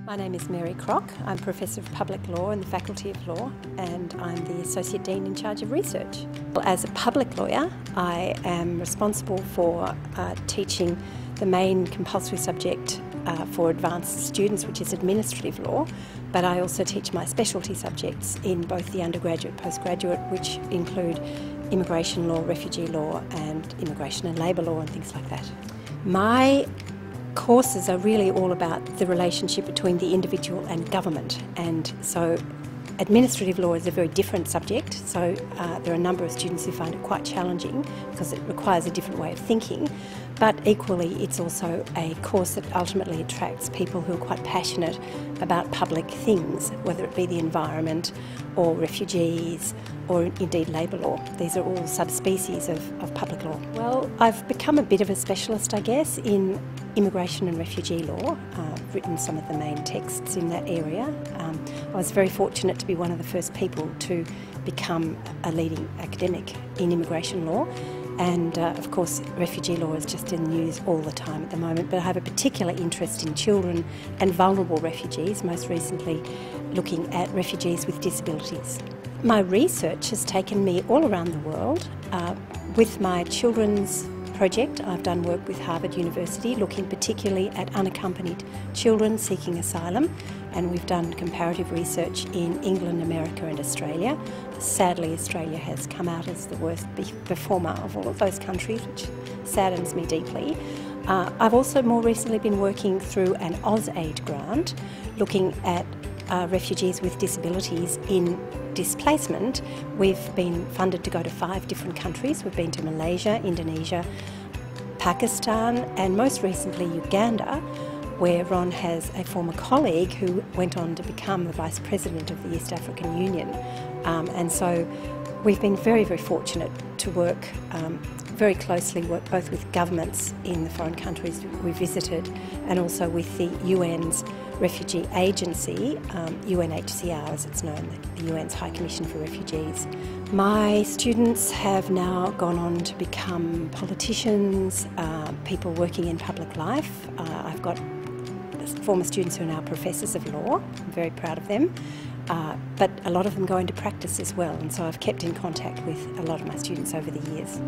My name is Mary Crock. I'm Professor of Public Law in the Faculty of Law, and I'm the Associate Dean in charge of research. As a public lawyer, I am responsible for teaching the main compulsory subject for advanced students, which is administrative law, but I also teach my specialty subjects in both the undergraduate, postgraduate, which include immigration law, refugee law, and immigration and labour law and things like that. My courses are really all about the relationship between the individual and government, and so administrative law is a very different subject, so there are a number of students who find it quite challenging because it requires a different way of thinking, but equally it's also a course that ultimately attracts people who are quite passionate about public things, whether it be the environment or refugees or indeed labour law. These are all subspecies of public law. Well, I've become a bit of a specialist, I guess, in immigration and refugee law. I've written some of the main texts in that area. I was very fortunate to be one of the first people to become a leading academic in immigration law, and of course refugee law is just in the news all the time at the moment, but I have a particular interest in children and vulnerable refugees, most recently looking at refugees with disabilities. My research has taken me all around the world. With my children's project, I've done work with Harvard University looking particularly at unaccompanied children seeking asylum, and we've done comparative research in England, America and Australia. Sadly, Australia has come out as the worst performer of all of those countries, which saddens me deeply. I've also more recently been working through an AusAid grant looking at refugees with disabilities in displacement. We've been funded to go to 5 different countries. We've been to Malaysia, Indonesia, Pakistan and most recently Uganda, where Ron has a former colleague who went on to become the Vice President of the East African Union. And so we've been very, very fortunate to work very closely, both with governments in the foreign countries we visited and also with the UN's refugee agency, UNHCR as it's known, the UN's High Commission for Refugees. My students have now gone on to become politicians, people working in public life. I've got former students who are now professors of law. I'm very proud of them. But a lot of them go into practice as well, and so I've kept in contact with a lot of my students over the years.